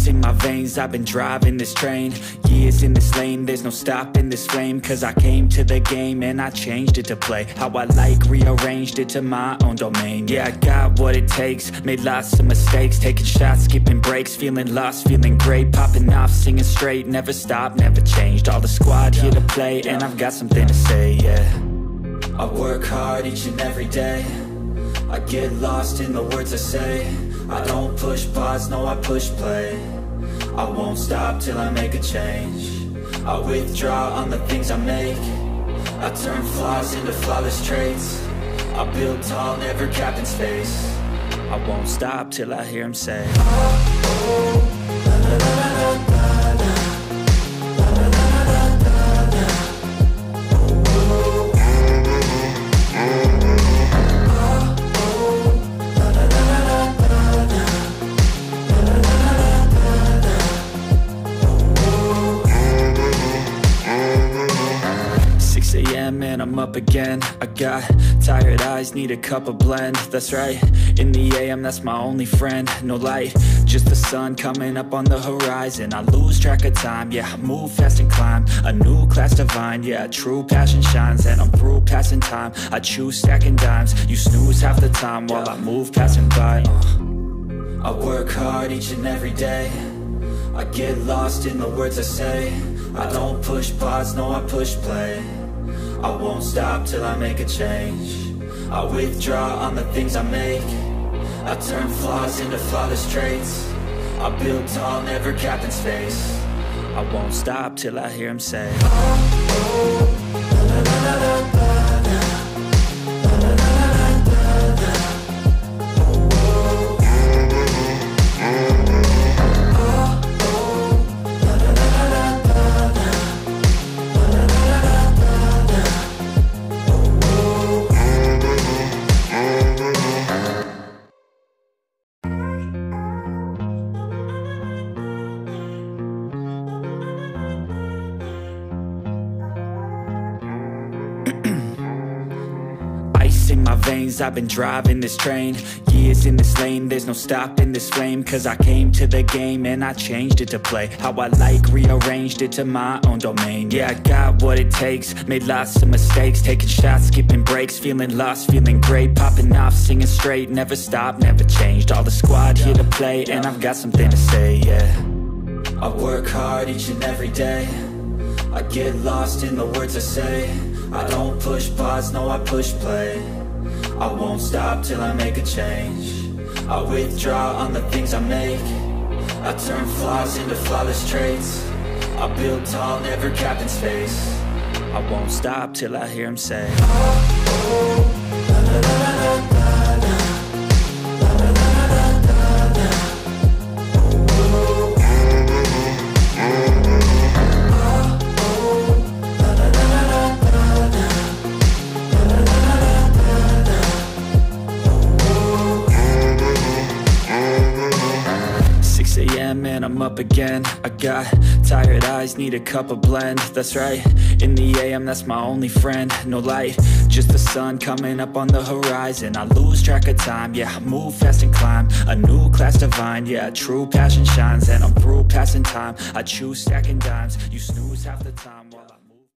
Ice in my veins, I've been driving this train. Years in this lane, there's no stopping this flame. Cause I came to the game and I changed it to play how I like, rearranged it to my own domain. Yeah, I got what it takes, made lots of mistakes, taking shots, skipping breaks, feeling lost, feeling great, popping off, singing straight, never stopped, never changed. All the squad here to play, and I've got something to say, yeah. I work hard each and every day, I get lost in the words I say. I don't push pause, no, I push play. I won't stop till I make a change. I withdraw on the things I make. I turn flaws into flawless traits. I build tall, never capped in space. I won't stop till I hear him say, oh, oh, la, la, la, la, la, la, la, la, la, la, la, la. And I'm up again. I got tired eyes, need a cup of blend. That's right, in the AM, that's my only friend. No light, just the sun coming up on the horizon. I lose track of time, yeah, I move fast and climb a new class divine, yeah, true passion shines. And I'm through passing time, I choose stacking dimes. You snooze half the time while I move passing by. I work hard each and every day, I get lost in the words I say. I don't push pause, no, I push play. I won't stop till I make a change. I withdraw on the things I make. I turn flaws into flawless traits. I build tall, never capped in space. I won't stop till I hear him say, oh, oh, la, la, la, la, la, la. In my veins, I've been driving this train. Years in this lane, there's no stopping this flame. Cause I came to the game and I changed it to play how I like, rearranged it to my own domain. Yeah, I got what it takes, made lots of mistakes, taking shots, skipping breaks, feeling lost, feeling great, popping off, singing straight, never stopped, never changed. All the squad here to play, and I've got something to say, yeah. I work hard each and every day, I get lost in the words I say. I don't push pause, no, I push play. I won't stop till I make a change. I withdraw on the things I make. I turn flaws into flawless traits. I build tall, never capped in space. I won't stop till I hear him say, oh, oh, la, la, la, la, la, la. And I'm up again. I got tired eyes, need a cup of blend. That's right, in the AM, that's my only friend. No light, just the sun coming up on the horizon. I lose track of time, yeah, I move fast and climb a new class divine, yeah, true passion shines. And I'm through passing time, I choose stacking dimes. You snooze half the time while